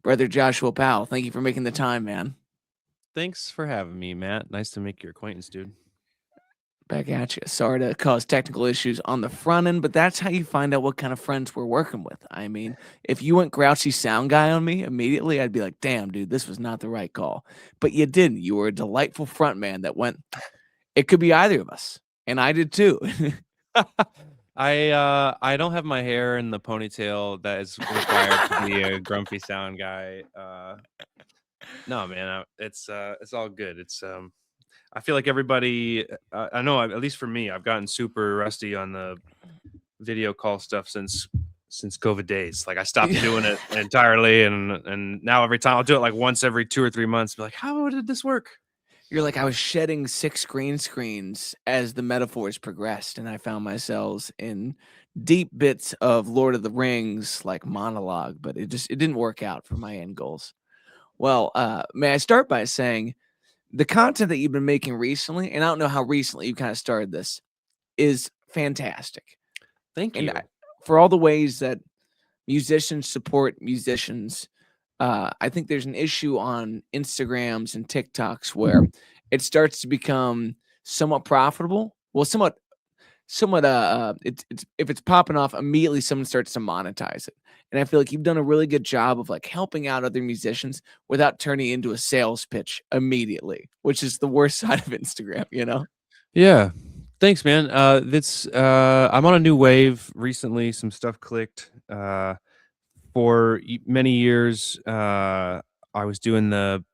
Brother Joshua Powell, thank you for making the time, man. Thanks for having me, Matt. Nice to make your acquaintance, dude. Back at you. Sorry to cause technical issues on the front end, but that's how you find out what kind of friends we're working with. I mean, if you went grouchy sound guy on me immediately, I'd be like, damn, dude, this was not the right call. But you didn't. You were a delightful front man that went, it could be either of us. And I did too. I don't have my hair in the ponytail that is required to be a grumpy sound guy. No, man, it's all good. I feel like everybody. I know, at least for me, I've gotten super rusty on the video call stuff since COVID days. Like I stopped doing it entirely, and now every time I'll do it like once every 2 or 3 months. Be like, how did this work? You're like, I was shedding 6 green screens as the metaphors progressed, and I found myself in deep bits of Lord of the Rings like monologue, but it didn't work out for my end goals. Well, may I start by saying the content that you've been making recently, and I don't know how recently you kind of started this, is fantastic. Thank And you. for all the ways that musicians support musicians, I think there's an issue on Instagrams and TikToks where it starts to become somewhat profitable. Well, somewhat it's if it's popping off immediately, someone starts to monetize it. And I feel like you've done a really good job of like helping out other musicians without turning into a sales pitch immediately, which is the worst side of Instagram, you know? Yeah. Thanks, man. I'm on a new wave recently. Some stuff clicked. For many years, I was doing the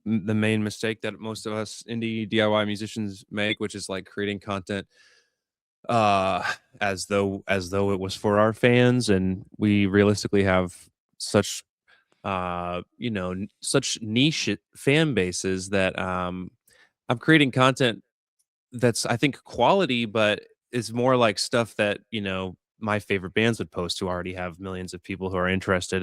main mistake that most of us indie DIY musicians make, which is like creating content as though it was for our fans, and we realistically have such such niche fan bases that I'm creating content that's, I think, quality, but is more like stuff that, my favorite bands would post, who already have millions of people who are interested.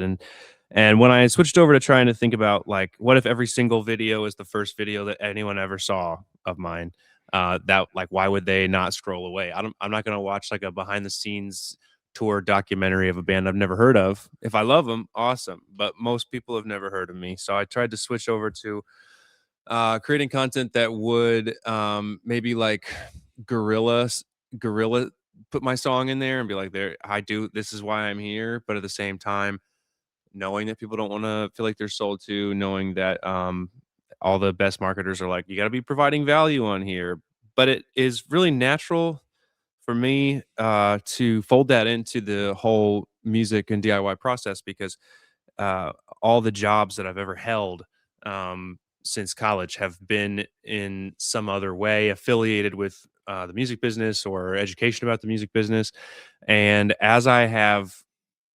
And when I switched over to trying to think about, like, what if every single video is the first video that anyone ever saw of mine, that, like, why would they not scroll away? I'm not going to watch like a behind the scenes tour documentary of a band I've never heard of. If I love them, awesome, but most people have never heard of me. So I tried to switch over to creating content that would maybe like guerrilla guerrilla put my song in there and be like, there, I do, this is why I'm here. But at the same time, knowing that people don't want to feel like they're sold to, knowing that all the best marketers are like, you got to be providing value on here. But it is really natural for me to fold that into the whole music and DIY process, because uh, all the jobs that I've ever held since college have been in some other way affiliated with the music business or education about the music business. And as I have,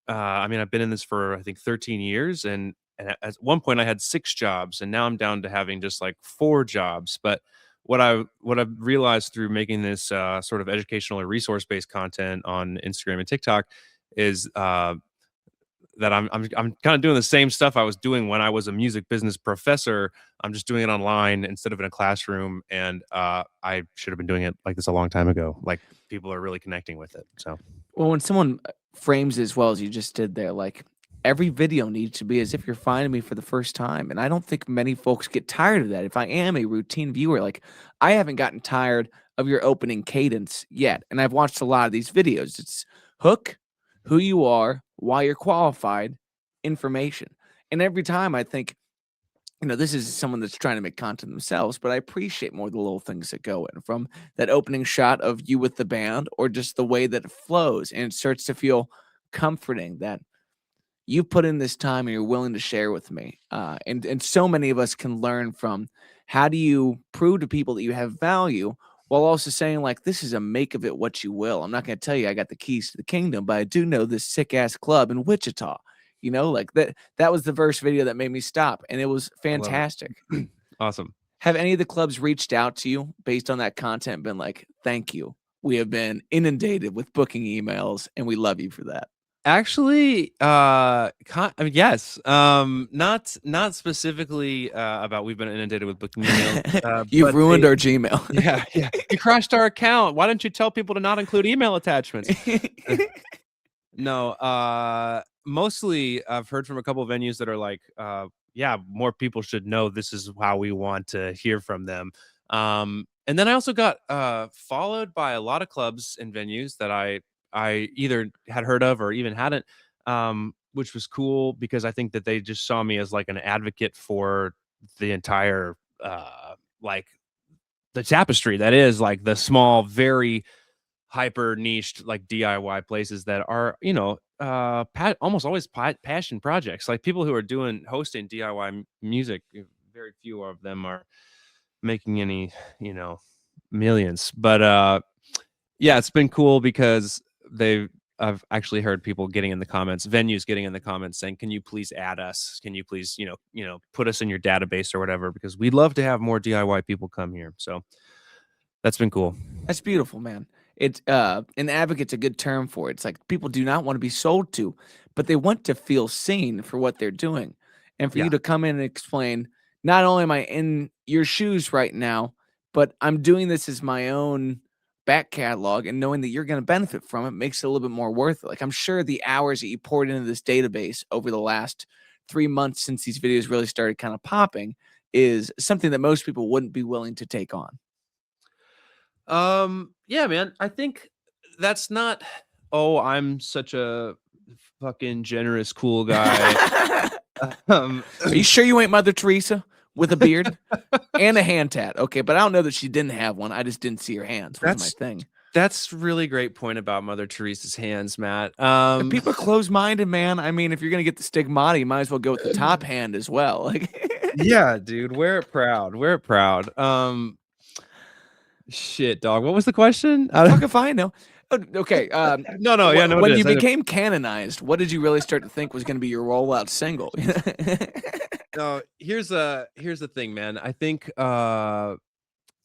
I mean, I've been in this for, I think, 13 years, and at one point I had 6 jobs, and now I'm down to having just like 4 jobs. But what I've realized through making this sort of educational or resource based content on Instagram and TikTok is that I'm kind of doing the same stuff I was doing when I was a music business professor. I'm just doing it online instead of in a classroom, and I should have been doing it like this a long time ago. Like, people are really connecting with it. So Well, when someone frames it as well as you just did there, like every video needs to be as if you're finding me for the first time. And I don't think many folks get tired of that. If I am a routine viewer, like I haven't gotten tired of your opening cadence yet. And I've watched a lot of these videos. It's hook, who you are, why you're qualified, information. And every time I think, this is someone that's trying to make content themselves, but I appreciate more the little things that go in, from that opening shot of you with the band or just the way that it flows. And it starts to feel comforting that you put in this time and you're willing to share with me. And so many of us can learn from how do you prove to people that you have value while also saying, like, this is a make of it what you will. I'm not going to tell you I got the keys to the kingdom, but I do know this sick ass club in Wichita. Like that was the first video that made me stop, and it was I love fantastic. it. Awesome. Have any of the clubs reached out to you based on that content, been like, thank you? We have been inundated with booking emails, and we love you for that. Actually, I mean, yes. Not specifically about we've been inundated with booking emails. You've But ruined our Gmail. yeah, yeah. You crashed our account. Why don't you tell people to not include email attachments? No, mostly I've heard from a couple of venues that are like, yeah, more people should know this is how we want to hear from them. And then I also got followed by a lot of clubs and venues that I either had heard of or even hadn't, which was cool because I think that they just saw me as like an advocate for the entire like the tapestry that is like the small, very hyper niched like DIY places that are, almost always passion projects. Like people who are doing hosting DIY music, very few of them are making any, you know, millions. But yeah, it's been cool because I've actually heard people getting in the comments, venues getting in the comments saying, "Can you please add us? Can you please, put us in your database or whatever? Because we'd love to have more DIY people come here." So that's been cool. That's beautiful, man. It's an advocate's a good term for it. It's like people do not want to be sold to, but they want to feel seen for what they're doing. And for you Yeah. to come in and explain, not only am I in your shoes right now, but I'm doing this as my own back catalog, and knowing that you're going to benefit from it makes it a little bit more worth it. Like I'm sure the hours that you poured into this database over the last 3 months since these videos really started kind of popping is something that most people wouldn't be willing to take on. Yeah, man. I think that's not, oh, I'm such a fucking generous, cool guy. Um, Are you sure you ain't Mother Teresa with a beard and a hand tat? Okay, but I don't know that she didn't have one. I just didn't see her hands was my that's thing. that's really great point about Mother Teresa's hands, Matt. If people are closed-minded, man, I mean, if you're gonna get the stigmata, you might as well go with the top hand as well. Like, Yeah, dude, wear it proud. Wear it proud. Shit, dog. What was the question? fuck if I know. Oh, okay, No, yeah, no, it when is. you became canonized, what did you really start to think was gonna be your rollout single? No, here's the thing, man. I think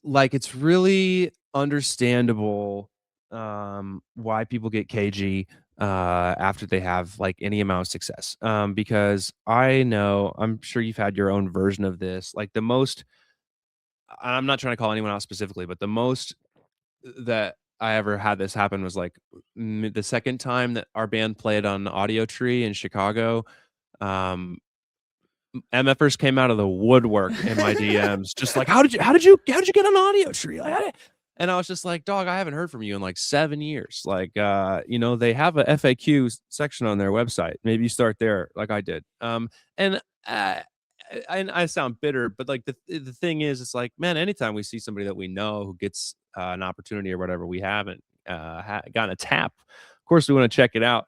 like it's really understandable why people get cagey after they have like any amount of success. Because I'm sure you've had your own version of this. Like the most, I'm not trying to call anyone out specifically, but the most that I ever had this happen was like the second time that our band played on Audio Tree in Chicago. Um, MFers came out of the woodwork in my DMs, just like, how did you get on Audio Tree? Like, and I was just like, dog, I haven't heard from you in like 7 years. Like, they have a FAQ section on their website. Maybe you start there, like I did. And I sound bitter, but like the thing is, it's like, man, anytime we see somebody that we know who gets an opportunity or whatever, we haven't gotten a tap. Of course, we want to check it out.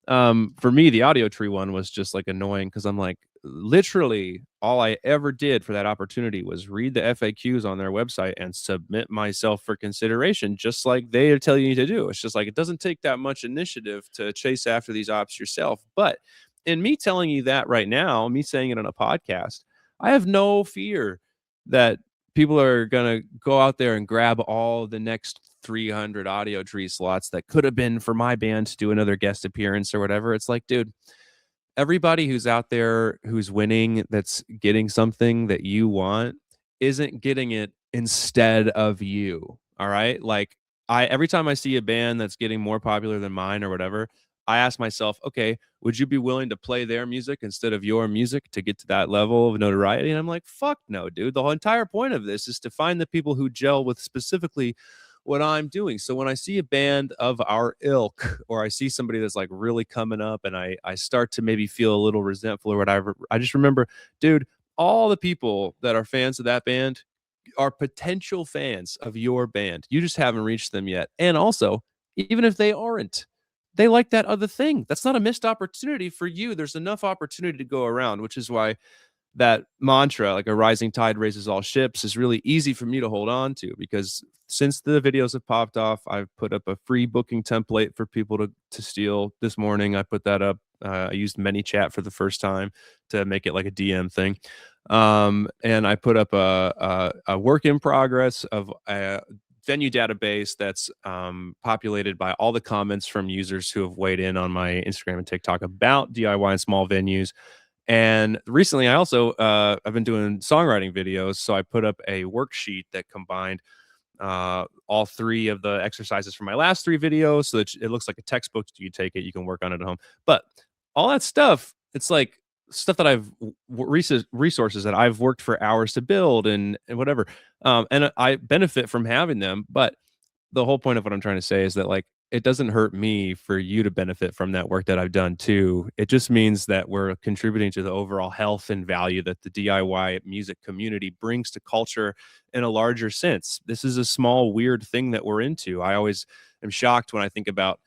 For me, the Audio Tree one was just like annoying because I'm like, literally all I ever did for that opportunity was read the FAQs on their website and submit myself for consideration, just like they are telling you to do. It's just like it doesn't take that much initiative to chase after these ops yourself. But in me telling you that right now, me saying it on a podcast, I have no fear that people are going to go out there and grab all the next 300 Audio Tree slots that could have been for my band to do another guest appearance or whatever. It's like, dude, everybody who's out there who's winning, that's getting something that you want, isn't getting it instead of you. All right. Like, every time I see a band that's getting more popular than mine or whatever, I ask myself, okay, would you be willing to play their music instead of your music to get to that level of notoriety? And I'm like, fuck no, dude. The whole entire point of this is to find the people who gel with specifically what I'm doing. So when I see a band of our ilk, or I see somebody that's like really coming up and I start to maybe feel a little resentful or whatever, I just remember, dude, all the people that are fans of that band are potential fans of your band. You just haven't reached them yet. And also, even if they aren't, they like that other thing. That's not a missed opportunity for you. There's enough opportunity to go around, which is why that mantra, like a rising tide raises all ships, is really easy for me to hold on to, because since the videos have popped off, I've put up a free booking template for people to steal. This morning I put that up. I used ManyChat for the first time to make it like a DM thing. And I put up a work in progress of a venue database that's populated by all the comments from users who have weighed in on my Instagram and TikTok about DIY and small venues. And recently, I also I've been doing songwriting videos, so I put up a worksheet that combined all three of the exercises from my last three videos, so that it looks like a textbook. You take it, you can work on it at home. But all that stuff, it's like stuff that resources that I've worked for hours to build and whatever. And I benefit from having them. But the whole point of what I'm trying to say is that like it doesn't hurt me for you to benefit from that work that I've done too. It just means that we're contributing to the overall health and value that the DIY music community brings to culture in a larger sense. This is a small weird thing that we're into. I always am shocked when I think about,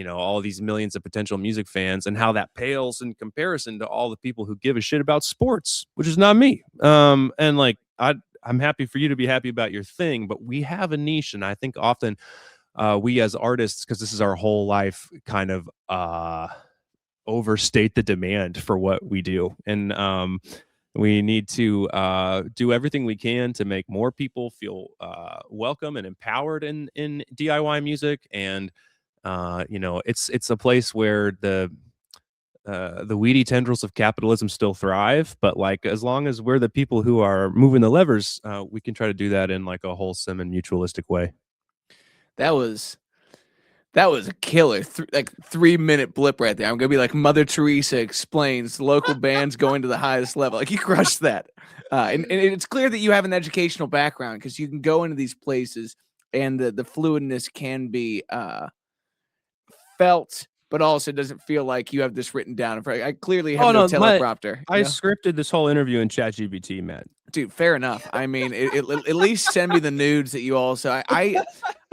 all these millions of potential music fans and how that pales in comparison to all the people who give a shit about sports, which is not me. And like I'm happy for you to be happy about your thing, but we have a niche, and I think often we as artists, because this is our whole life, kind of overstate the demand for what we do, and we need to do everything we can to make more people feel welcome and empowered in DIY music. And it's a place where the weedy tendrils of capitalism still thrive, but like as long as we're the people who are moving the levers, we can try to do that in like a wholesome and mutualistic way. That was that was a killer, like 3 minute blip right there. I'm gonna be like Mother Teresa explains local bands going to the highest level. Like you crushed that, and it's clear that you have an educational background because you can go into these places and the fluidness can be felt, but also doesn't feel like you have this written down. I clearly have Oh no no, teleprompter. I scripted this whole interview in ChatGPT, man. Dude, fair enough. I mean, at least send me the nudes that you also.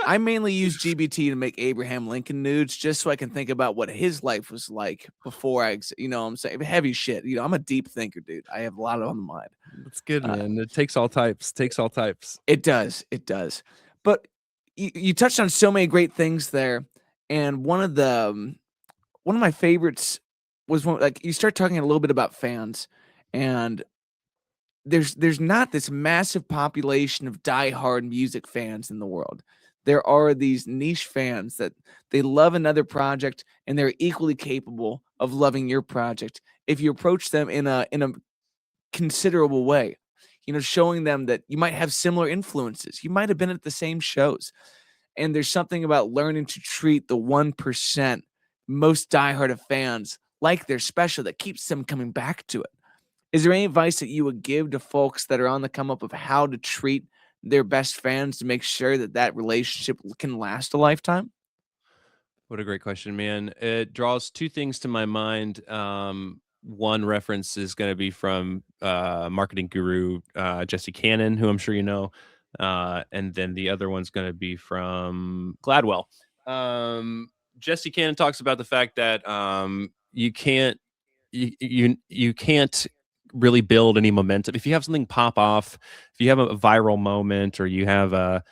I mainly use GBT to make Abraham Lincoln nudes just so I can think about what his life was like before what I'm saying, heavy shit. I'm a deep thinker, dude. I have a lot on the mind. That's good, Uh, man. It takes all types. Takes all types. it does, it does. But you touched on so many great things there, and one of my favorites was when like you start talking a little bit about fans, and there's not this massive population of diehard music fans in the world. There are these niche fans that they love another project and they're equally capable of loving your project if you approach them in a considerable way. Showing them that you might have similar influences. You might have been at the same shows. And there's something about learning to treat the 1% most diehard of fans like they're special that keeps them coming back to it. Is there any advice that you would give to folks that are on the come up of how to treat their best fans to make sure that that relationship can last a lifetime? What a great question, man. It draws two things to my mind. One reference is going to be from marketing guru Jesse Cannon, who I'm sure you know. And then the other one's going to be from Gladwell. Jesse Cannon talks about the fact that you can't really build any momentum if you have something pop off, if you have a viral moment, or you have a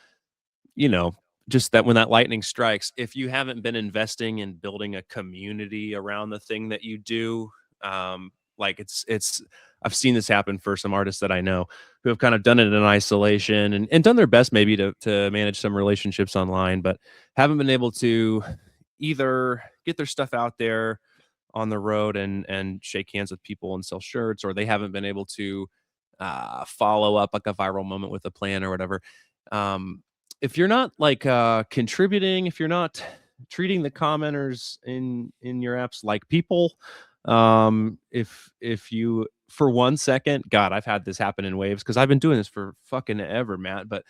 you know, just that when that lightning strikes, if you haven't been investing in building a community around the thing that you do, like it's I've seen this happen for some artists that I know who have kind of done it in isolation and done their best maybe to manage some relationships online, but haven't been able to either get their stuff out there on the road and shake hands with people and sell shirts, or they haven't been able to follow up like a viral moment with a plan or whatever. If you're not like contributing, if you're not treating the commenters in your apps like people, if you for 1 second, God, I've had this happen in waves because I've been doing this for fucking ever, Matt. But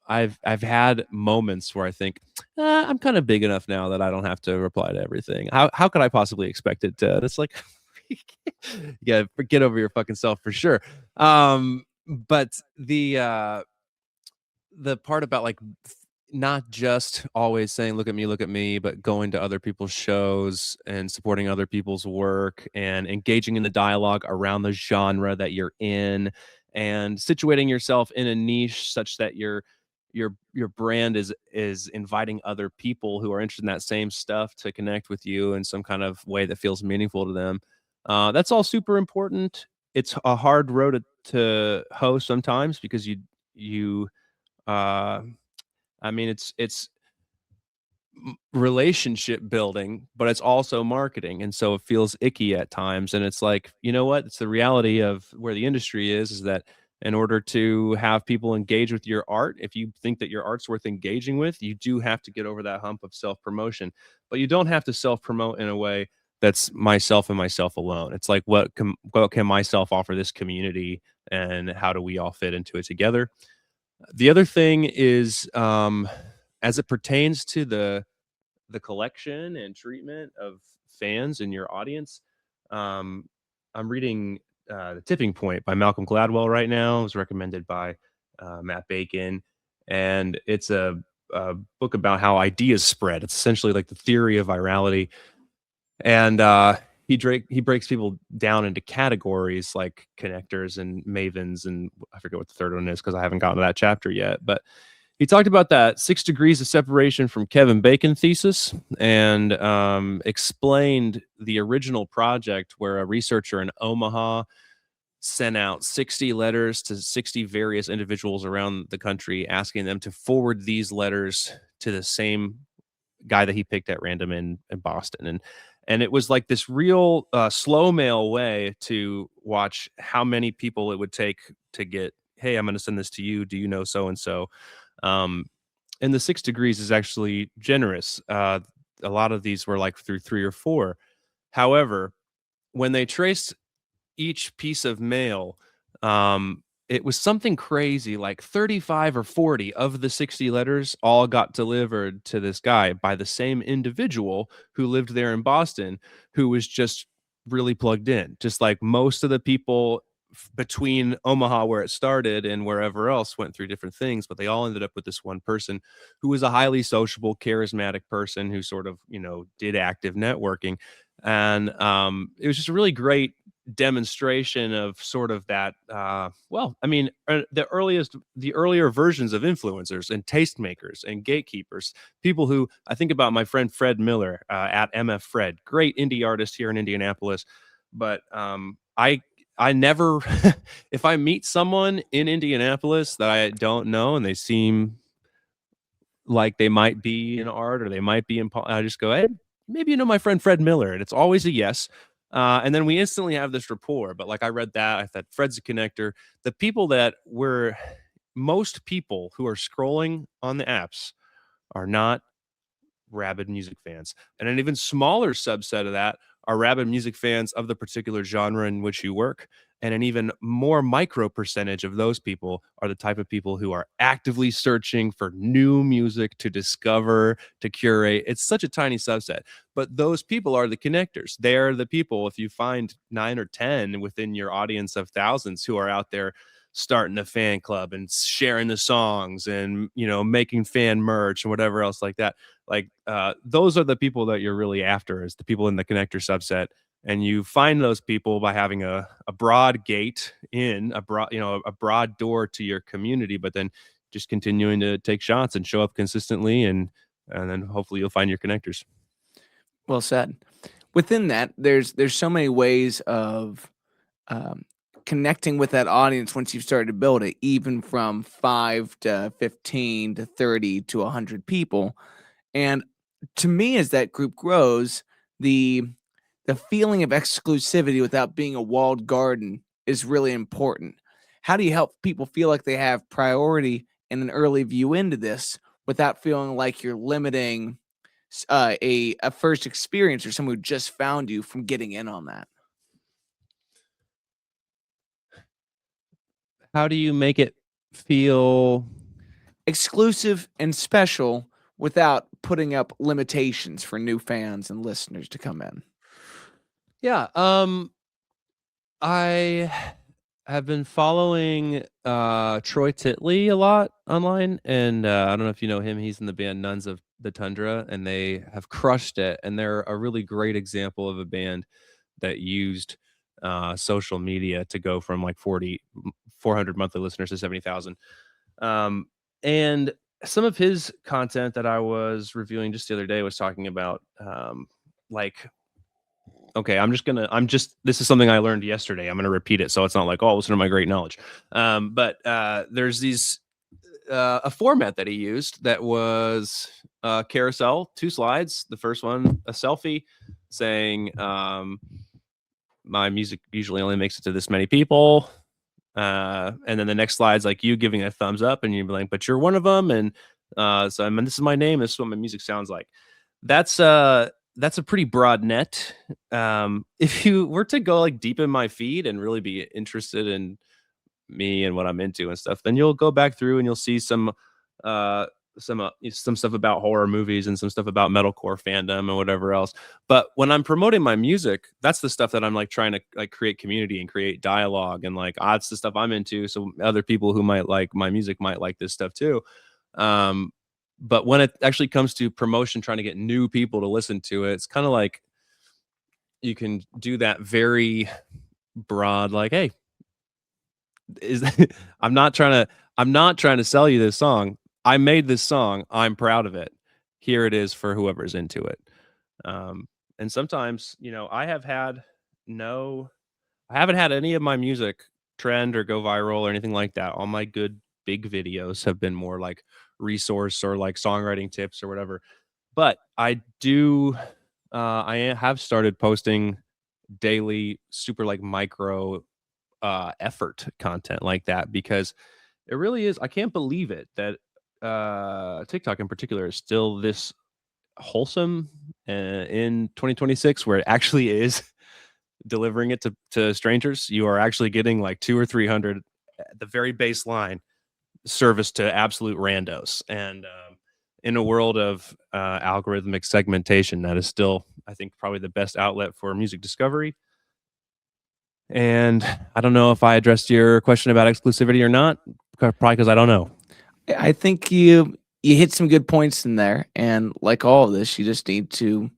I've had moments where I think I'm kind of big enough now that I don't have to reply to everything. How could I possibly expect it to? That's like, yeah, get over your fucking self for sure. But the part about like not just always saying look at me, but going to other people's shows and supporting other people's work and engaging in the dialogue around the genre that you're in, and situating yourself in a niche such that your brand is inviting other people who are interested in that same stuff to connect with you in some kind of way that feels meaningful to them. That's all super important. It's a hard road to hoe sometimes because you uh, I mean, it's relationship building, but it's also marketing, and so it feels icky at times. And it's like, you know what? It's the reality of where the industry is that in order to have people engage with your art, if you think that your art's worth engaging with, you do have to get over that hump of self promotion. But you don't have to self promote in a way that's myself and myself alone. It's like what can myself offer this community, and how do we all fit into it together? The other thing is, as it pertains to the collection and treatment of fans in your audience, um, I'm reading The Tipping Point by Malcolm Gladwell right now. It was recommended by Matt Bacon, and it's a book about how ideas spread. It's essentially like the theory of virality, and he breaks people down into categories like connectors and mavens, and I forget what the third one is because I haven't gotten to that chapter yet. But he talked about that 6 degrees of separation from Kevin Bacon thesis, and explained the original project where a researcher in Omaha sent out 60 letters to 60 various individuals around the country, asking them to forward these letters to the same guy that he picked at random in Boston. And it was like this real slow mail way to watch how many people it would take to get, hey, I'm going to send this to you. Do you know so and so? Um, and the 6 degrees is actually generous. A lot of these were like through 3 or 4. However, when they traced each piece of mail, it was something crazy, like 35 or 40 of the 60 letters all got delivered to this guy by the same individual who lived there in Boston, who was just really plugged in. Just like most of the people between Omaha, where it started, and wherever else went through different things, but they all ended up with this one person who was a highly sociable, charismatic person who sort of, did active networking. And it was just a really great demonstration of sort of that the earlier versions of influencers and tastemakers and gatekeepers, people who, I think about my friend Fred Miller, at MF Fred, great indie artist here in Indianapolis. But I never if I meet someone in Indianapolis that I don't know and they seem like they might be in art or they might be in I just go, hey, maybe you know my friend Fred Miller, and it's always a yes. And then we instantly have this rapport. But like I read that, I thought Fred's a connector. The people that were Most people who are scrolling on the apps are not rabid music fans. And an even smaller subset of that are rabid music fans of the particular genre in which you work. And an even more micro percentage of those people are the type of people who are actively searching for new music to discover, to curate. It's such a tiny subset. But those people are the connectors. They're the people, if you find 9 or 10 within your audience of thousands who are out there starting a fan club and sharing the songs and making fan merch and whatever else like that, like those are the people that you're really after, is the people in the connector subset. And you find those people by having a broad gate in a broad door to your community, but then just continuing to take shots and show up consistently, and then hopefully you'll find your connectors. Well said. Within that, there's so many ways of um, connecting with that audience once you've started to build it, even from 5 to 15 to 30 to 100 people. And to me, as that group grows, the the feeling of exclusivity without being a walled garden is really important. How do you help people feel like they have priority and an early view into this without feeling like you're limiting a first experience or someone who just found you from getting in on that? How do you make it feel? Exclusive and special without putting up limitations for new fans and listeners to come in. Yeah, I have been following Troy Titley a lot online, and I don't know if you know him. He's in the band Nuns of the Tundra, and they have crushed it. And they're a really great example of a band that used social media to go from like 400 monthly listeners to 70,000. And some of his content that I was reviewing just the other day was talking about like, okay, this is something I learned yesterday. I'm going to repeat it, so it's not like, oh, listen to my great knowledge. But there's a format that he used that was carousel, 2 slides. The first one, a selfie saying, my music usually only makes it to this many people. And then the next slide's like you giving a thumbs up, and you're like, but you're one of them. And so, I mean, this is my name. This is what my music sounds like. That's that's a pretty broad net. If you were to go like deep in my feed and really be interested in me and what I'm into and stuff, then you'll go back through and you'll see uh some stuff about horror movies and some stuff about metalcore fandom and whatever else. But when I'm promoting my music, that's the stuff that I'm like trying to like create community and create dialogue and like that's the stuff I'm into. So other people who might like my music might like this stuff too. Um, but when it actually comes to promotion, trying to get new people to listen to it, it's kind of like you can do that very broad, like, hey, is I'm not trying to sell you this song. I made this song. I'm proud of it. Here it is for whoever's into it. And sometimes, no, I haven't had any of my music trend or go viral or anything like that. All my good big videos have been more like resource or like songwriting tips or whatever. But I have started posting daily, super like micro effort content like that because it really is. I can't believe it that TikTok in particular is still this wholesome in 2026, where it actually is delivering it to strangers. You are actually getting like 200 or 300 at the very baseline service to absolute randos. And in a world of algorithmic segmentation, that is still, I think, probably the best outlet for music discovery. And I don't know if I addressed your question about exclusivity or not, probably because I don't know. I think you hit some good points in there, and like all of this, you just need to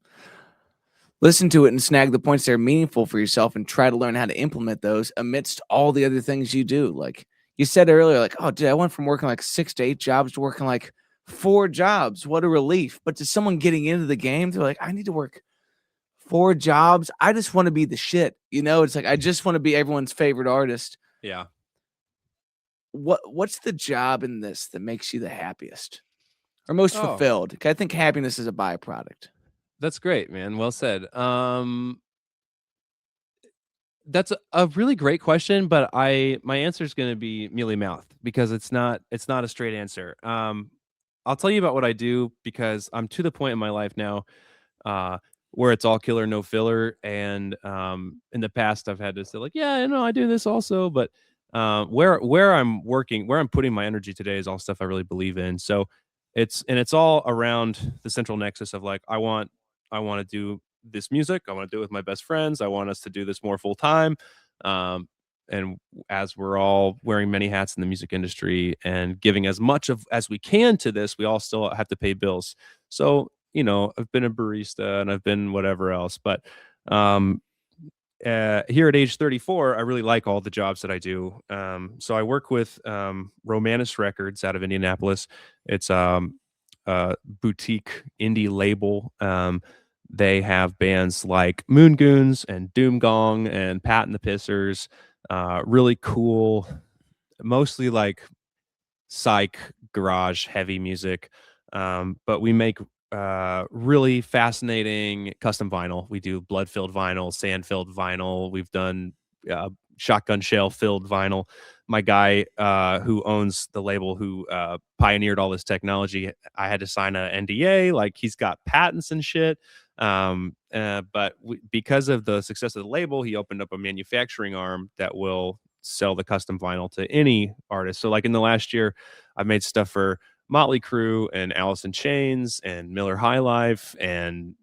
listen to it and snag the points that are meaningful for yourself and try to learn how to implement those amidst all the other things you do. Like you said earlier, like, oh, dude, I went from working like 6 to 8 jobs to working like 4 jobs. What a relief. But to someone getting into the game, they're like, I need to work 4 jobs. I just want to be the shit. It's like I just want to be everyone's favorite artist. Yeah. What's the job in this that makes you the happiest or most Oh, fulfilled? I think happiness is a byproduct. that's great, man. Well said. That's a really great question, but my answer is going to be mealy mouthed because it's not a straight answer. I'll tell you about what I do because I'm to the point in my life now uh, where it's all killer, no filler. And in the past, I've had to say like, yeah, I do this also, but where I'm working, where I'm putting my energy today is all stuff I really believe in. So it's all around the central nexus of like I want to do this music. I want to do it with my best friends. I want us to do this more full time. Um, and as we're all wearing many hats in the music industry and giving as much of as we can to this, we all still have to pay bills. So, I've been a barista and I've been whatever else, but um, here at age 34, I really like all the jobs that I do. So I work with Romanus Records out of Indianapolis. It's a boutique indie label. They have bands like Moon Goons and Doom Gong and Pat and the Pissers. Really cool, mostly like psych garage heavy music. But we make really fascinating custom vinyl. We do blood filled vinyl, sand filled vinyl. We've done shotgun shell filled vinyl. My guy who owns the label, who pioneered all this technology, I had to sign a NDA. Like he's got patents and shit. Because of the success of the label, he opened up a manufacturing arm that will sell the custom vinyl to any artist. So like in the last year, I've made stuff for Motley Crue and Alice in Chains and Miller High Life and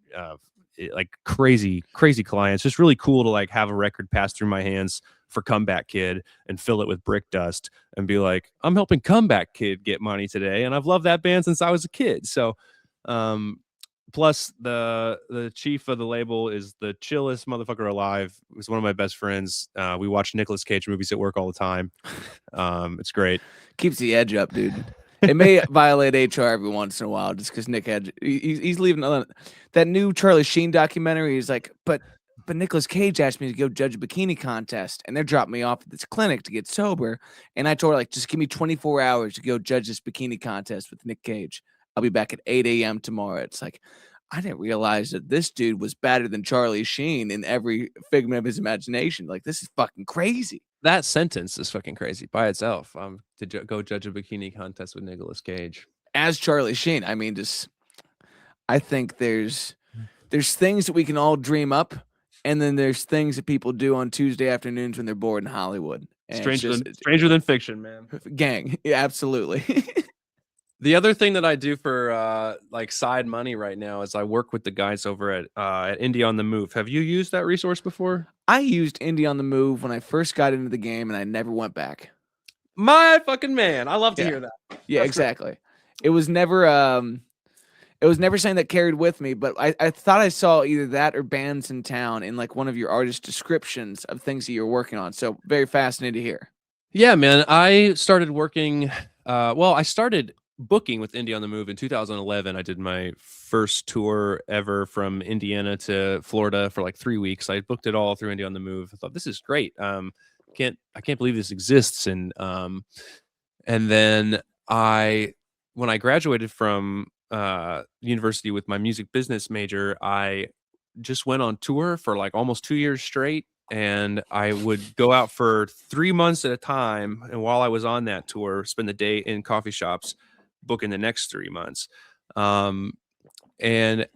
like crazy, crazy clients. Just really cool to like have a record pass through my hands for Comeback Kid and fill it with brick dust and be like, I'm helping Comeback Kid get money today. And I've loved that band since I was a kid. So, plus the chief of the label is the chillest motherfucker alive. He's one of my best friends. We watch Nicolas Cage movies at work all the time. It's great. Keeps the edge up, dude. It may violate HR every once in a while just because Nick Edge, he's leaving that new Charlie Sheen documentary. He's like, but Nicolas Cage asked me to go judge a bikini contest, and they're dropping me off at this clinic to get sober. And I told her, like, just give me 24 hours to go judge this bikini contest with Nick Cage. I'll be back at 8 a.m. tomorrow. It's like, I didn't realize that this dude was better than Charlie Sheen in every figment of his imagination. Like, this is fucking crazy. That sentence is fucking crazy by itself. To go judge a bikini contest with Nicolas Cage As Charlie Sheen, I mean, just I think there's there's things that we can all dream up, and then there's things that people do on Tuesday afternoons when they're bored in Hollywood. And it's just Stranger than fiction, man. gang. Yeah, absolutely. The other thing that I do for like side money right now is I work with the guys over at Indie on the Move. Have you used that resource before? I used Indie on the Move when I first got into the game, and I never went back. My fucking man. I love to Yeah. hear that. Yeah, That's great. exactly. It was never something that carried with me, but I thought I saw either that or bands in town in like one of your artist descriptions of things that you're working on. So very fascinated to hear. Yeah, man. I started working. I started booking with Indie on the Move in 2011. I did my first tour ever from Indiana to Florida for like 3 weeks. I booked it all through Indie on the Move. I thought this is great. I can't believe this exists. And then when I graduated from university with my music business major, I just went on tour for like almost 2 years straight. And I would go out for 3 months at a time. And while I was on that tour, spend the day in coffee shops, booking the next 3 months. Um, and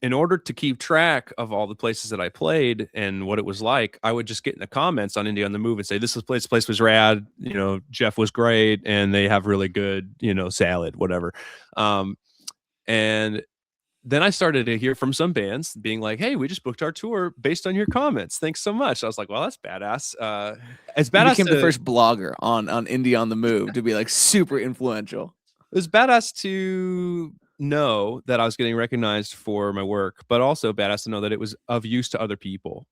in order to keep track of all the places that I played and what it was like, I would just get in the comments on Indie on the Move and say, this place was rad. Jeff was great. And they have really good, salad, whatever. And then I started to hear from some bands being like, hey, we just booked our tour based on your comments. Thanks so much. I was like, well, that's badass. It's You badass. became the first blogger on Indie on the Move to be like super influential. It was badass to know that I was getting recognized for my work, but also badass to know that it was of use to other people,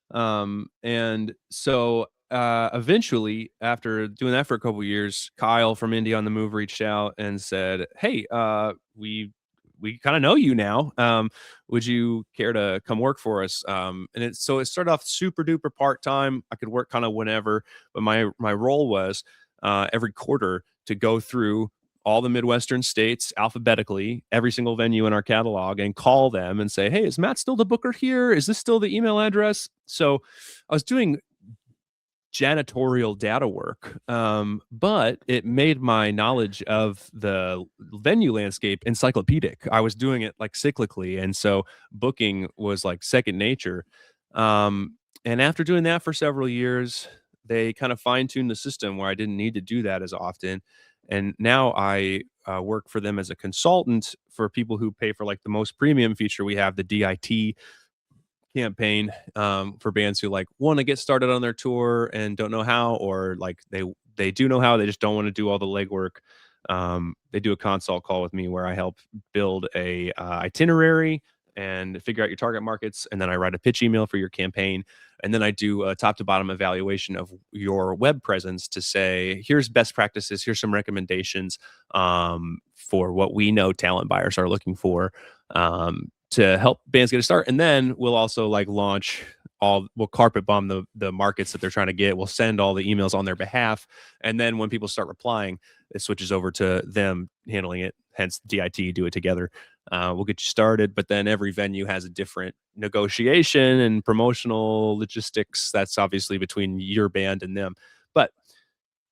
and so eventually, after doing that for a couple of years, Kyle from Indie on the Move reached out and said, hey, we kind of know you now. Would you care to come work for us? And it started off super duper part time. I could work kind of whenever, but my role was every quarter to go through all the Midwestern states alphabetically, every single venue in our catalog, and call them and say, hey, is Matt still the booker here? Is this still the email address? So I was doing janitorial data work, but it made my knowledge of the venue landscape encyclopedic. I was doing it like cyclically, and so booking was like second nature. And after doing that for several years, they kind of fine-tuned the system where I didn't need to do that as often. And now I work for them as a consultant for people who pay for like the most premium feature we have, the DIT campaign, for bands who like want to get started on their tour and don't know how, or like they do know how, they just don't want to do all the legwork. They do a consult call with me where I help build a itinerary and figure out your target markets, and then I write a pitch email for your campaign, and then I do a top to bottom evaluation of your web presence to say, here's best practices, here's some recommendations for what we know talent buyers are looking for, to help bands get a start. And then we'll also like we'll carpet bomb the markets that they're trying to get. We'll send all the emails on their behalf. And then when people start replying, it switches over to them handling it. Hence DIT, do it together. We'll get you started, but then every venue has a different negotiation and promotional logistics. That's obviously between your band and them. But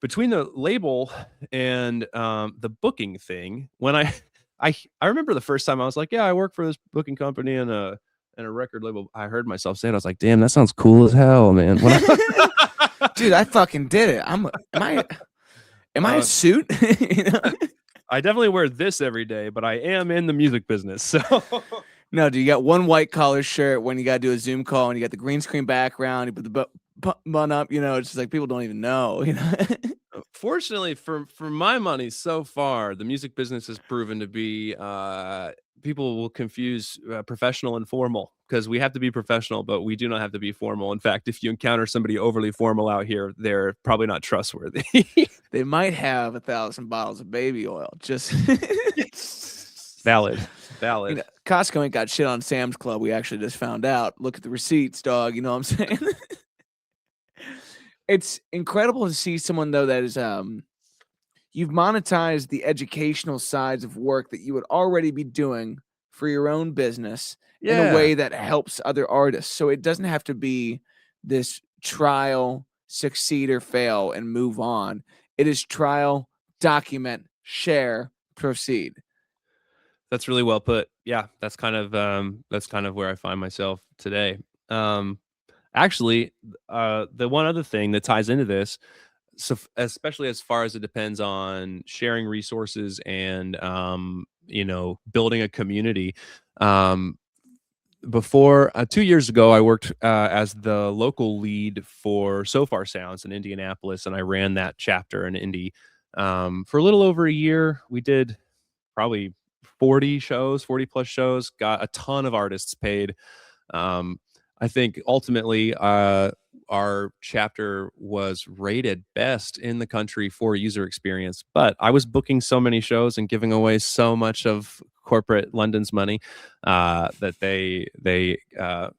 between the label and the booking thing, when I remember the first time I was like, yeah, I work for this booking company and a record label. I heard myself say it. I was like, damn, that sounds cool as hell, man. Dude, I fucking did it. Am I a suit? I definitely wear this every day, but I am in the music business. So no, dude, you got one white collar shirt when you got to do a Zoom call, and you got the green screen background. You put the bun up. It's just like people don't even know. Fortunately, for my money, so far, the music business has proven to be people will confuse professional and formal, because we have to be professional, but we do not have to be formal. In fact, if you encounter somebody overly formal out here, they're probably not trustworthy. They might have 1,000 bottles of baby oil. Just valid. Costco ain't got shit on Sam's Club. We actually just found out. Look at the receipts, dog. You know what I'm saying? It's incredible to see someone though that is you've monetized the educational sides of work that you would already be doing for your own business in a way that helps other artists. So it doesn't have to be this trial, succeed or fail and move on. It is trial, document, share, proceed. That's really well put. Yeah, that's kind of where I find myself today. Um, Actually, the one other thing that ties into this, so especially as far as it depends on sharing resources and building a community. Um, Before 2 years ago, I worked as the local lead for So Far Sounds in Indianapolis, and I ran that chapter in Indy for a little over a year. We did probably 40 shows, 40 plus shows, got a ton of artists paid. um, I think ultimately, our chapter was rated best in the country for user experience. But I was booking so many shows and giving away so much of corporate London's money that they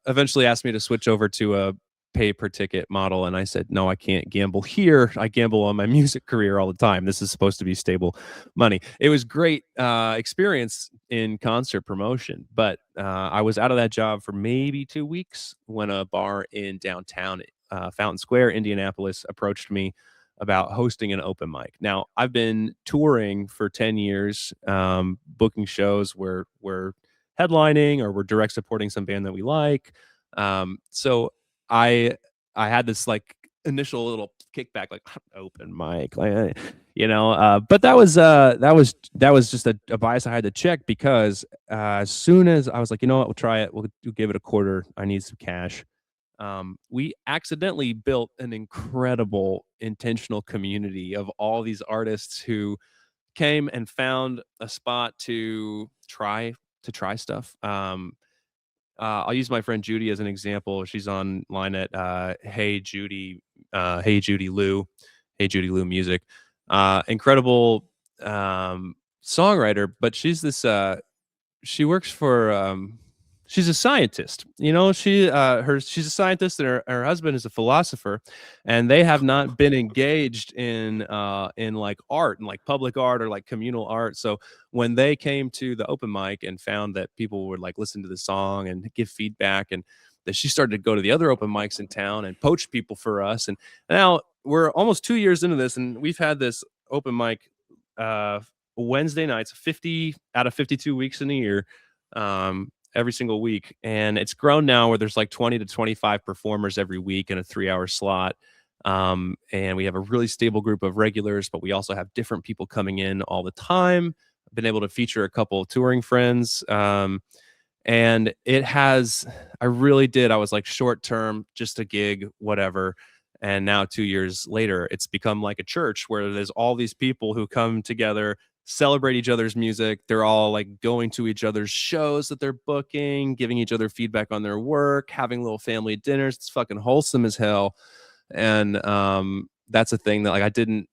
eventually asked me to switch over to a pay per ticket model, and I said no, I can't gamble here. I gamble on my music career all the time. This is supposed to be stable money. It was great experience in concert promotion, but I was out of that job for maybe 2 weeks when a bar in downtown Fountain Square, Indianapolis, approached me about hosting an open mic. Now, I've been touring for 10 years, booking shows where we're headlining or we're direct supporting some band that we like. So I I had this like initial little kickback, like open mic, like but that was just a bias I had to check because as soon as I was like, you know what, we'll try it, we'll give it a quarter. I need some cash. We accidentally built an incredible intentional community of all these artists who came and found a spot to try stuff. I'll use my friend Judy as an example. She's online at Hey Judy Lou, Hey Judy Lou Music. Incredible songwriter, but she works for she's a scientist. She's a scientist, and her husband is a philosopher, and they have not been engaged in like art and like public art or like communal art. So when they came to the open mic and found that people would like listen to the song and give feedback, and that she started to go to the other open mics in town and poach people for us. And now we're almost 2 years into this, and we've had this open mic uh Wednesday nights, 50 out of 52 weeks in a year, every single week. And it's grown now where there's like 20 to 25 performers every week in a 3 hour slot. And we have a really stable group of regulars, but we also have different people coming in all the time. I've been able to feature a couple of touring friends. And I was like short term, just a gig, whatever. And now 2 years later, it's become like a church where there's all these people who come together, celebrate each other's music. They're all like going to each other's shows that they're booking, giving each other feedback on their work, having little family dinners. It's fucking wholesome as hell. And that's a thing that like I didn't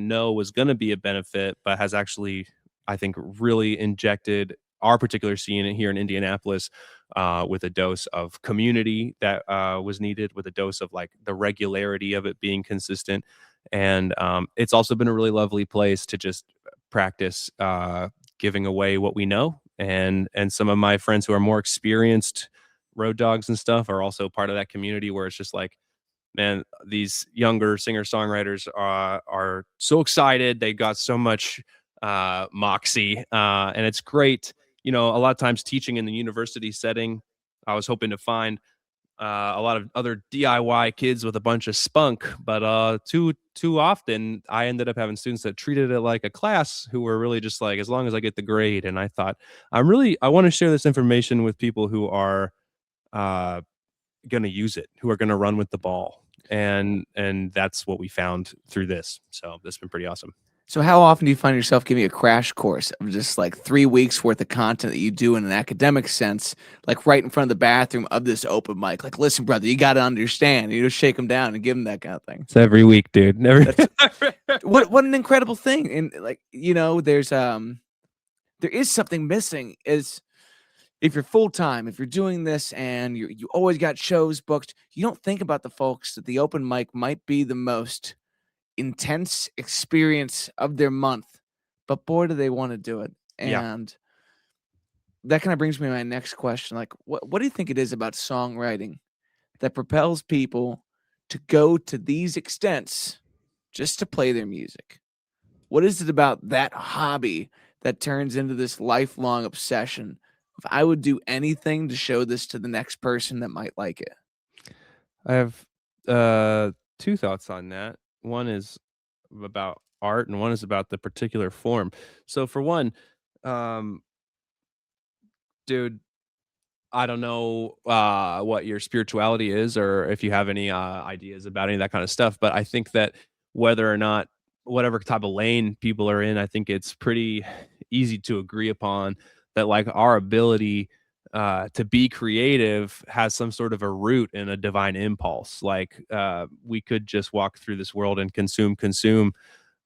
know was going to be a benefit, but has actually, I think, really injected our particular scene here in Indianapolis with a dose of community that was needed, with a dose of like the regularity of it being consistent. And it's also been a really lovely place to just practice giving away what we know. And some of my friends who are more experienced road dogs and stuff are also part of that community where it's just like, man, these younger singer songwriters are so excited. They got so much moxie, and it's great. A lot of times teaching in the university setting, I was hoping to find a lot of other DIY kids with a bunch of spunk, but too often I ended up having students that treated it like a class who were really just like, as long as I get the grade. And I thought, I want to share this information with people who are uh, going to use it, who are going to run with the ball. And that's what we found through this. So this has been pretty awesome. So how often do you find yourself giving a crash course of just like 3 weeks worth of content that you do in an academic sense, like right in front of the bathroom of this open mic? Like, listen, brother, you got to understand. You just shake them down and give them that kind of thing. It's every week, dude. What an incredible thing. And like, there is something missing is if you're full time, if you're doing this and you always got shows booked, you don't think about the folks that the open mic might be the most intense experience of their month, but boy, do they want to do it. Yeah. And that kind of brings me to my next question. Like, what do you think it is about songwriting that propels people to go to these extents just to play their music? What is it about that hobby that turns into this lifelong obsession. If I would do anything to show this to the next person that might like it. I have two thoughts on that. One is about art, and one is about the particular form. So for one, um, dude, I don't know what your spirituality is, or if you have any ideas about any of that kind of stuff. But I think that whether or not whatever type of lane people are in, I think it's pretty easy to agree upon that like our ability to be creative has some sort of a root in a divine impulse. Like we could just walk through this world and consume,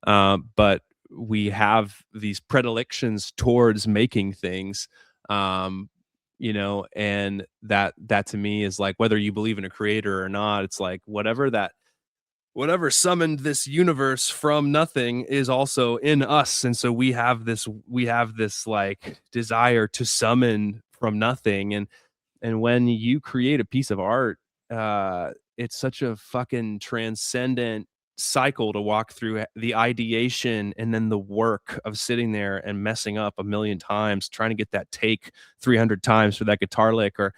but we have these predilections towards making things. Um, and that to me is like whether you believe in a creator or not, it's like whatever summoned this universe from nothing is also in us. And so we have this like desire to summon from nothing. And when you create a piece of art, it's such a fucking transcendent cycle to walk through, the ideation and then the work of sitting there and messing up a million times trying to get that take 300 times for that guitar lick, or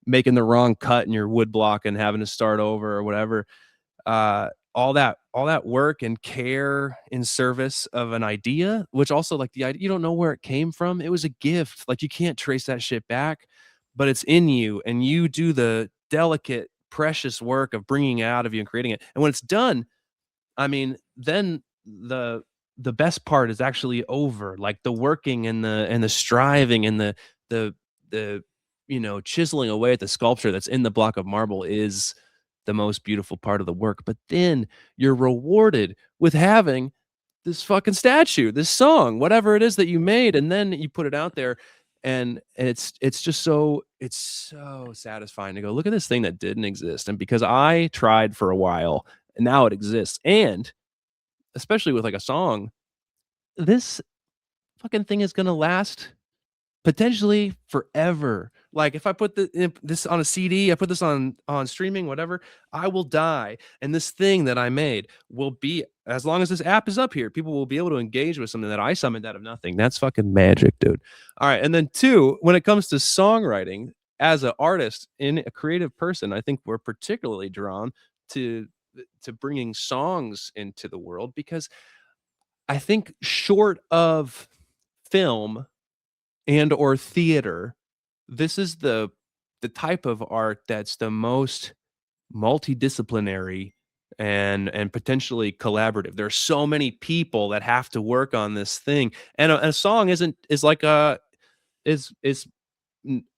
making the wrong cut in your wood block and having to start over or whatever. All that work and care in service of an idea, which also like the idea, you don't know where it came from. It was a gift. Like you can't trace that shit back, but it's in you, and you do the delicate, precious work of bringing it out of you and creating it. And when it's done, I mean, then the best part is actually over. Like the working and the striving and the chiseling away at the sculpture that's in the block of marble is the most beautiful part of the work. But then you're rewarded with having this fucking statue, this song, whatever it is that you made, and then you put it out there, and it's so satisfying to go, look at this thing that didn't exist. And because I tried for a while, and now it exists. And especially with like a song, this fucking thing is gonna last potentially forever. Like if I put this on a CD, I put this on streaming, whatever, I will die, and this thing that I made will be, as long as this app is up here, people will be able to engage with something that I summoned out of nothing. That's fucking magic, dude. All right, and then two, when it comes to songwriting, as an artist and a creative person, I think we're particularly drawn to bringing songs into the world because I think short of film and or theater, this is the type of art that's the most multidisciplinary and potentially collaborative. There are so many people that have to work on this thing, and a song isn't is like a is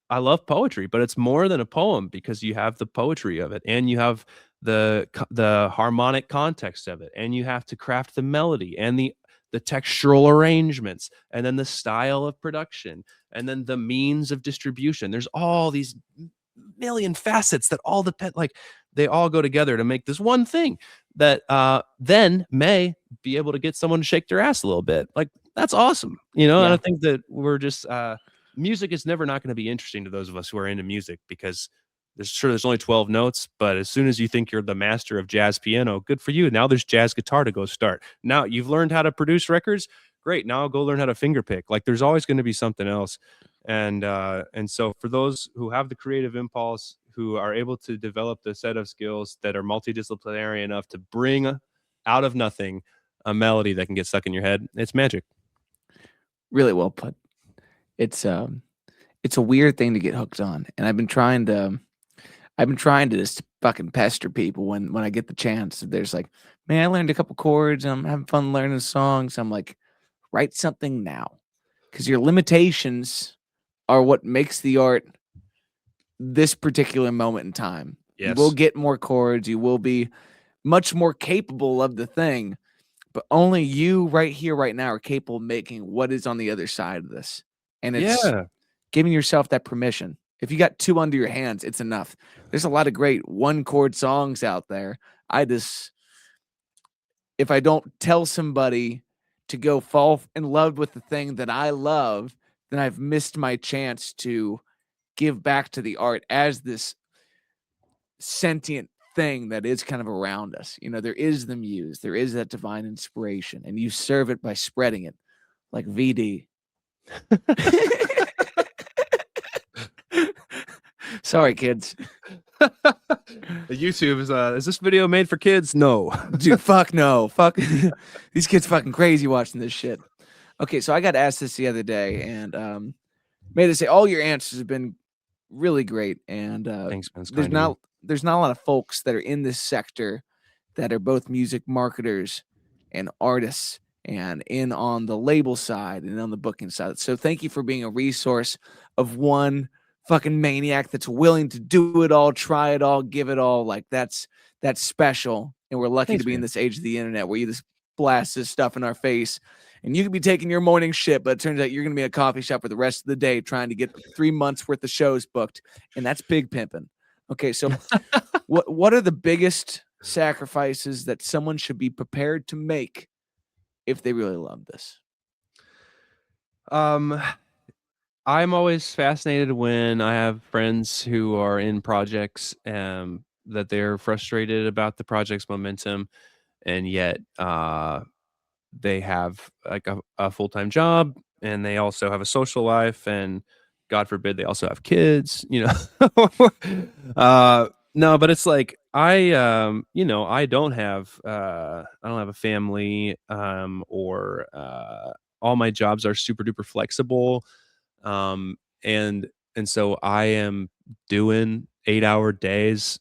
I love poetry, but it's more than a poem because you have the poetry of it, and you have the harmonic context of it, and you have to craft the melody and the textural arrangements, and then the style of production, and then the means of distribution. There's all these million facets that all depend, like they all go together to make this one thing that then may be able to get someone to shake their ass a little bit. Like that's awesome, And I Yeah. think that we're just music is never not going to be interesting to those of us who are into music because there's only 12 notes, but as soon as you think you're the master of jazz piano, good for you. Now there's jazz guitar to go start. Now you've learned how to produce records. Great. Now I'll go learn how to finger pick. Like there's always going to be something else. And so for those who have the creative impulse, who are able to develop the set of skills that are multidisciplinary enough to bring out of nothing a melody that can get stuck in your head, it's magic. Really well put. It's a weird thing to get hooked on, and I've been trying to just fucking pester people when I get the chance. There's like, man, I learned a couple chords. I'm having fun learning songs. I'm like, write something now, because your limitations are what makes the art this particular moment in time. You will Yes. get more chords. You will be much more capable of the thing, but only you right here, right now, are capable of making what is on the other side of this. And it's Yeah. giving yourself that permission. If you got two under your hands, it's enough. There's a lot of great one chord songs out there. If I don't tell somebody to go fall in love with the thing that I love, then I've missed my chance to give back to the art as this sentient thing that is kind of around us. There is the muse, there is that divine inspiration, and you serve it by spreading it like VD. Sorry, kids. YouTube is this video made for kids? No. Dude, fuck no. Fuck. These kids fucking crazy watching this shit. Okay, so I got asked this the other day, and may they say all your answers have been really great. And Thanks, man. It's kind of you. there's not a lot of folks that are in this sector that are both music marketers and artists and in on the label side and on the booking side. So thank you for being a resource of one fucking maniac that's willing to do it all, try it all, give it all. Like that's special. And we're lucky Thanks, to be in man. this age of the internet where you just blast this stuff in our face. And you could be taking your morning shit, but it turns out you're going to be in a coffee shop for the rest of the day trying to get 3 months worth of shows booked. And that's big pimping. Okay, so what are the biggest sacrifices that someone should be prepared to make if they really love this? Um, I'm always fascinated when I have friends who are in projects that they're frustrated about the project's momentum, and yet they have like a full-time job, and they also have a social life, and God forbid they also have kids, you know. No, but it's like I don't have a family, or all my jobs are super duper flexible. Um, and so I am doing 8-hour days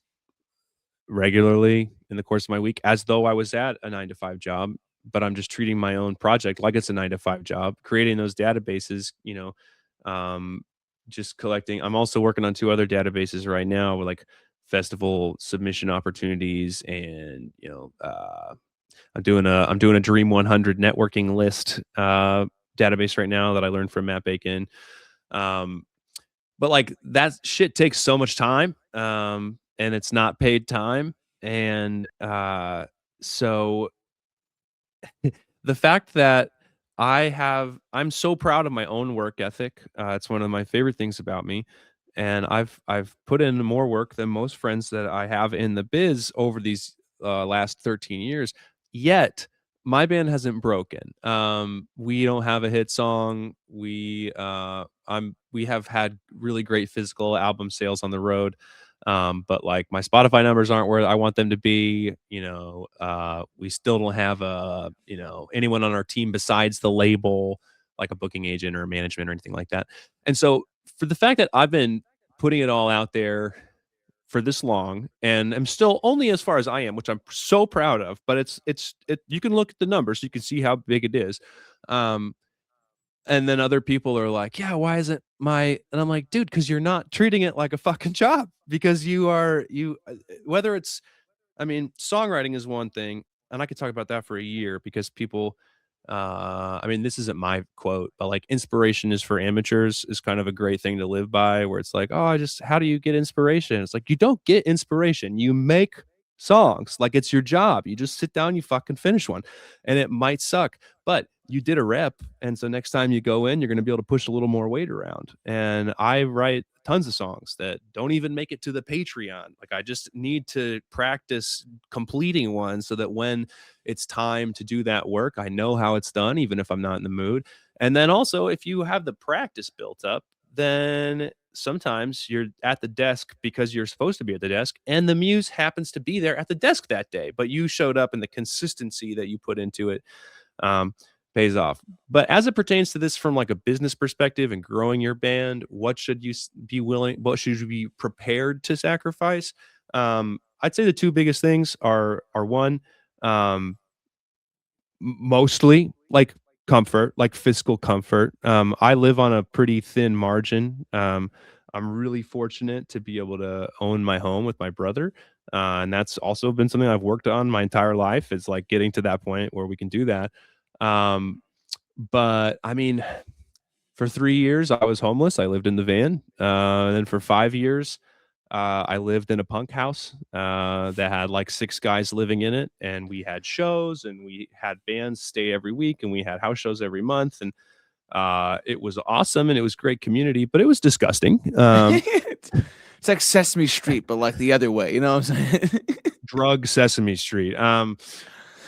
regularly in the course of my week as though I was at a 9 to 5 job, but I'm just treating my own project like it's a 9 to 5 job, creating those databases, um, just collecting. I'm also working on 2 other databases right now with like festival submission opportunities, and I'm doing a Dream 100 networking list database right now that I learned from Matt Bacon. Um, but like that shit takes so much time, and it's not paid time, and so the fact that I'm so proud of my own work ethic. It's one of my favorite things about me, and I've put in more work than most friends that I have in the biz over these last 13 years. Yet my band hasn't broken. We don't have a hit song. We have had really great physical album sales on the road. But like my Spotify numbers aren't where I want them to be. We still don't have anyone on our team besides the label, like a booking agent or management or anything like that. And so for the fact that I've been putting it all out there for this long, and I'm still only as far as I am, which I'm so proud of, but you can look at the numbers, you can see how big it is. Um, and then other people are like, "Yeah, why isn't my," and I'm like, "Dude, because you're not treating it like a fucking job, because whether it's, I mean, songwriting is one thing, and I could talk about that for a year because people, I mean, this isn't my quote, but like inspiration is for amateurs is kind of a great thing to live by, where it's like, oh, how do you get inspiration? It's like, you don't get inspiration. You make songs like it's your job. You just sit down, you fucking finish one, and it might suck, but you did a rep. And so next time you go in, you're going to be able to push a little more weight around. And I write tons of songs that don't even make it to the Patreon. Like I just need to practice completing one so that when it's time to do that work, I know how it's done, even if I'm not in the mood. And then also, if you have the practice built up, then sometimes you're at the desk because you're supposed to be at the desk, and the muse happens to be there at the desk that day, but you showed up, and the consistency that you put into it um, pays off. But as it pertains to this from like a business perspective and growing your band, what should you what should you be prepared to sacrifice? I'd say the 2 biggest things are one, um, mostly like comfort, like physical comfort. I live on a pretty thin margin. I'm really fortunate to be able to own my home with my brother. And that's also been something I've worked on my entire life, is like getting to that point where we can do that. Um, but I mean, for 3 years, I was homeless. I lived in the van. And then for 5 years, I lived in a punk house that had like 6 guys living in it, and we had shows, and we had bands stay every week, and we had house shows every month, and it was awesome, and it was great community, but it was disgusting. It's like Sesame Street, but like the other way. You know what I'm saying? Drug Sesame Street.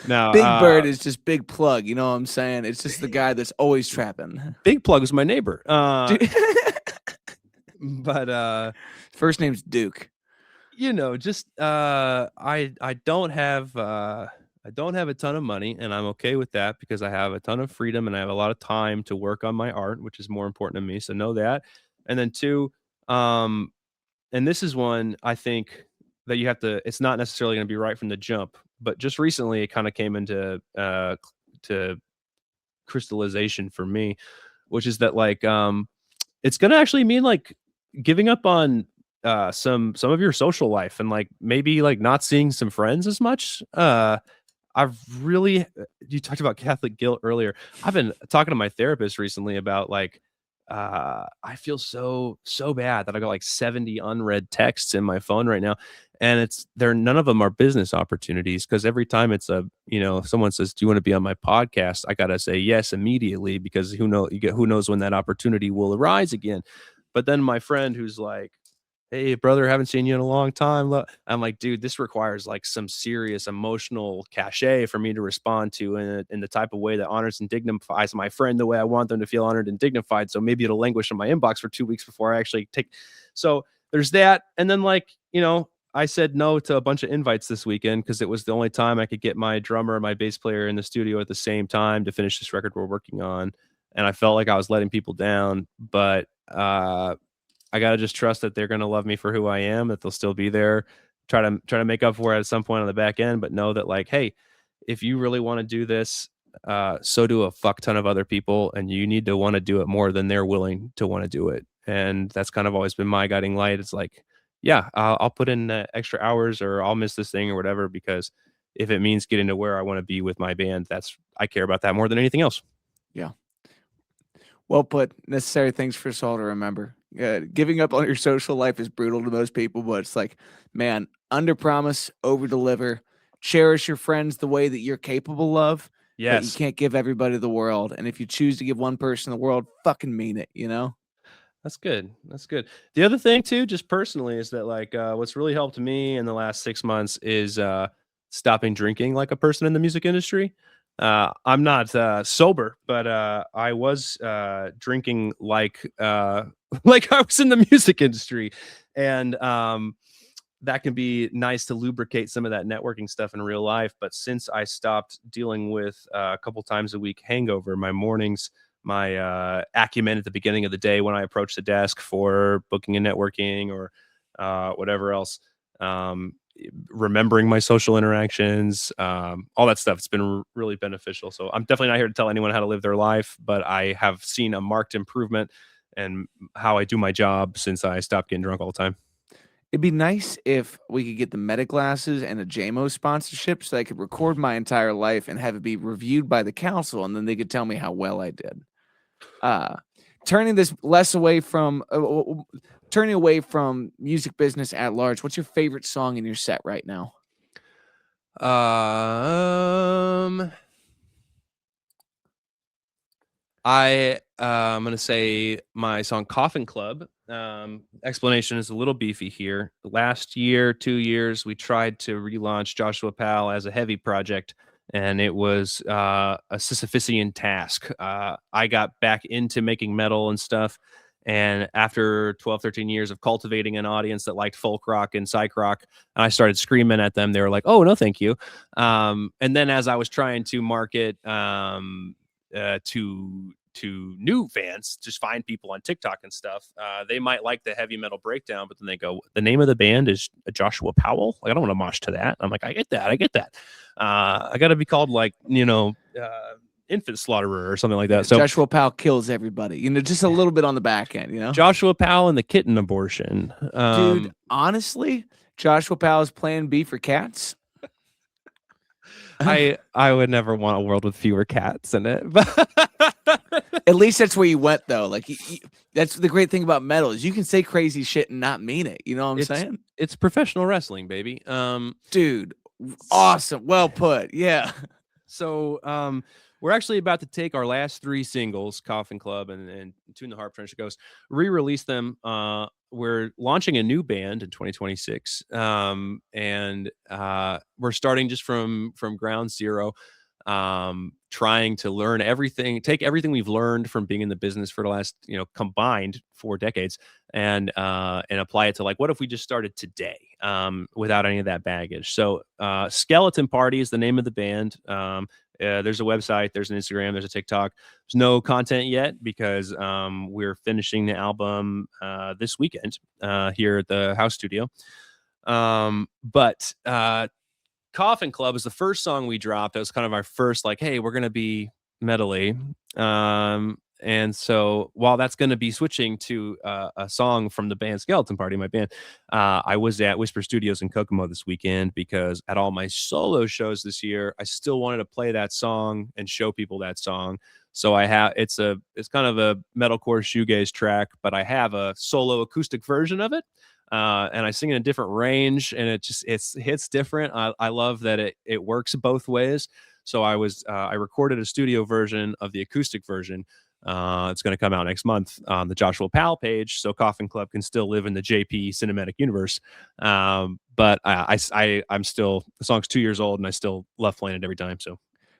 Now, Big Bird is just Big Plug. You know what I'm saying? It's just the guy that's always trapping. Big Plug is my neighbor. Dude. But First name's Duke. just I don't have a ton of money, and I'm okay with that because I have a ton of freedom and I have a lot of time to work on my art, which is more important to me. So know that. And then two, and this is one I think that you have to. It's not necessarily going to be right from the jump, but just recently it kind of came into to crystallization for me, which is that like it's gonna actually mean like giving up on some of your social life and like maybe like not seeing some friends as much. I've really You talked about Catholic guilt earlier. I've been talking to my therapist recently about like I feel so bad that I got like 70 unread texts in my phone right now. And none of them are business opportunities because every time someone says, "Do you want to be on my podcast?" I gotta say yes immediately because who knows when that opportunity will arise again. But then my friend who's like, "Hey, brother, haven't seen you in a long time." I'm like, dude, this requires like some serious emotional cachet for me to respond to in the type of way that honors and dignifies my friend the way I want them to feel honored and dignified. So maybe it'll languish in my inbox for 2 weeks before I actually take. So there's that. And then I said no to a bunch of invites this weekend because it was the only time I could get my drummer and my bass player in the studio at the same time to finish this record we're working on. And I felt like I was letting people down, but I gotta just trust that they're gonna love me for who I am, that they'll still be there, try to make up for it at some point on the back end, but know that like, hey, if you really want to do this, so do a fuck ton of other people, and you need to want to do it more than they're willing to want to do it. And that's kind of always been my guiding light. It's like, yeah, I'll put in extra hours, or I'll miss this thing or whatever, because if it means getting to where I want to be with my band, I care about that more than anything else. Yeah. Well put. Necessary things for us all to remember. Giving up on your social life is brutal to most people, but it's like, man, under promise, over deliver. Cherish your friends the way that you're capable of, but you Yes. can't give everybody the world. And if you choose to give one person the world, fucking mean it, you know? That's good. That's good. The other thing too, just personally, is that like what's really helped me in the last 6 months is stopping drinking like a person in the music industry. I'm not sober, but I was drinking like like I was in the music industry, and that can be nice to lubricate some of that networking stuff in real life. But since I stopped dealing with a couple times a week hangover, my mornings, my acumen at the beginning of the day when I approach the desk for booking and networking or whatever else, remembering my social interactions, all that stuff. It's been really beneficial. So I'm definitely not here to tell anyone how to live their life, but I have seen a marked improvement in how I do my job since I stopped getting drunk all the time. It'd be nice if we could get the Meta glasses and a JMO sponsorship so I could record my entire life and have it be reviewed by the council, and then they could tell me how well I did. Uh, turning this less away from turning away from music business at large. What's your favorite song in your set right now? I'm gonna say my song "Coffin Club." Explanation is a little beefy here. Last year, 2 years, we tried to relaunch Joshua Powell as a heavy project, and it was a Sisyphusian task. I got back into making metal and stuff, and after 12, 13 years of cultivating an audience that liked folk rock and psych rock, and I started screaming at them. They were like, "Oh, no, thank you." And then as I was trying to market to new fans, just find people on TikTok and stuff. They might like the heavy metal breakdown, but then they go, "The name of the band is Joshua Powell." Like, I don't want to mosh to that. I'm like, I get that. I got to be called like infant slaughterer or something like that. So Joshua Powell kills everybody. Just a little bit on the back end. Joshua Powell and the kitten abortion. Dude, honestly, Joshua Powell's plan B for cats. I would never want a world with fewer cats in it. At least that's where you went, though. Like, that's the great thing about metal is you can say crazy shit and not mean it. You know what I'm saying? It's professional wrestling, baby. Dude, awesome. Well put. Yeah. So We're actually about to take our last 3 singles, Coffin Club and Tune the Harp, Trench Ghost, re-release them. We're launching a new band in 2026, and we're starting just from ground zero, trying to learn everything, take everything we've learned from being in the business for the last, combined 4 decades, and apply it to, like, what if we just started today, without any of that baggage. So, Skeleton Party is the name of the band. There's a website, there's an Instagram, there's a TikTok. There's no content yet because we're finishing the album this weekend here at the house studio. But Coffin Club is the first song we dropped. That was kind of our first, like, hey, we're gonna be metally. And so while that's gonna be switching to a song from the band Skeleton Party, my band, I was at Whisper Studios in Kokomo this weekend because at all my solo shows this year, I still wanted to play that song and show people that song. So I have it's kind of a metalcore shoegaze track, but I have a solo acoustic version of it, and I sing in a different range, and it hits different. I love that it works both ways. So I recorded a studio version of the acoustic version. It's going to come out next month on the Joshua Powell page, so Coffin Club can still live in the JP cinematic universe. But I'm still, the song's 2 years old, and I still love playing it every time. So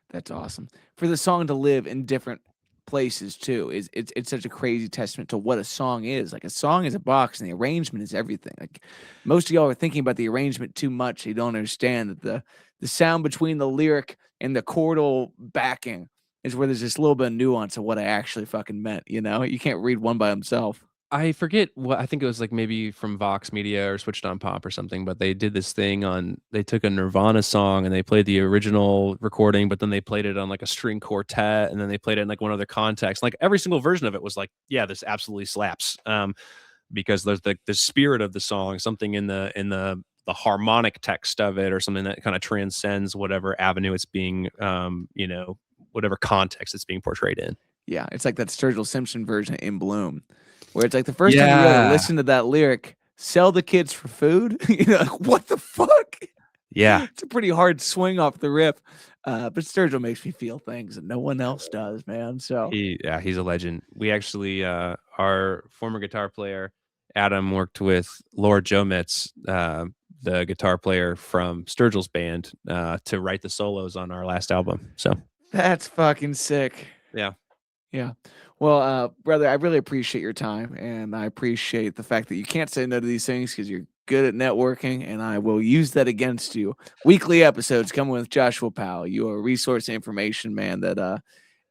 That's awesome. For the song to live in different places too is it's such a crazy testament to what a song is. Like a song is a box and the arrangement is everything. Like most of y'all are thinking about the arrangement too much. You don't understand that the sound between the lyric and the chordal backing is where there's this little bit of nuance of what I actually fucking meant, you know? You can't read one by himself. I forget what, I think it was like maybe from Vox Media or Switched on Pop or something, but they did this thing on, they took a Nirvana song and they played the original recording, but then they played it on like a string quartet, and then they played it in like one other context. Like every single version of it was like, yeah, this absolutely slaps. Because there's the spirit of the song, something in the harmonic text of it, or something that kind of transcends whatever avenue it's being, whatever context it's being portrayed in. Yeah, it's like that Sturgill Simpson version of In Bloom, where it's like the first time you really Yeah. listen to that lyric, "Sell the kids for food," you know, like, what the fuck? Yeah. It's a pretty hard swing off the rip, but Sturgill makes me feel things that no one else does, man. So He's a legend. We actually, our former guitar player, Adam, worked with Lord Jomitz, the guitar player from Sturgill's band, to write the solos on our last album. So that's fucking sick. yeah. Yeah. Well, brother, I really appreciate your time, and I appreciate the fact that you can't say no to these things because you're good at networking, and I will use that against you. Weekly episodes coming with Joshua Powell. You are a resource information man that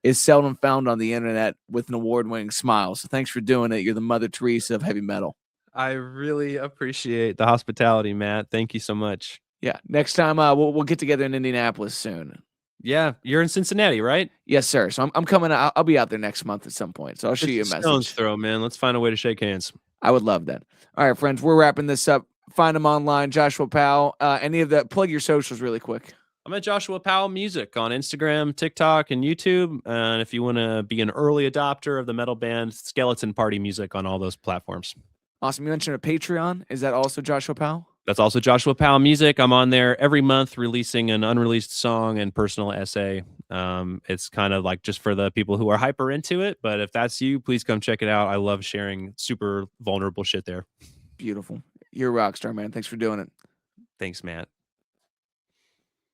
is seldom found on the internet with an award-winning smile. So thanks for doing it. You're the Mother Teresa of heavy metal. I really appreciate the hospitality, Matt. Thank you so much. Yeah. Next time, we'll get together in Indianapolis soon. Yeah, you're in Cincinnati, right? Yes, sir. So I'm coming. I'll be out there next month at some point. So I'll shoot you a Stone's message. throw, man. Let's find a way to shake hands. I would love that. All right, friends, we're wrapping this up. Find him online, Joshua Powell. Any of that? Plug your socials really quick. I'm at Joshua Powell Music on Instagram, TikTok, and YouTube. And if you want to be an early adopter of the metal band, Skeleton Party Music on all those platforms. Awesome. You mentioned a Patreon. Is that also Joshua Powell? That's also Joshua Powell Music. I'm on there every month releasing an unreleased song and personal essay. It's kind of like just for the people who are hyper into it. But if that's you, please come check it out. I love sharing super vulnerable shit there. Beautiful. You're a rock star, man. Thanks for doing it. Thanks, Matt.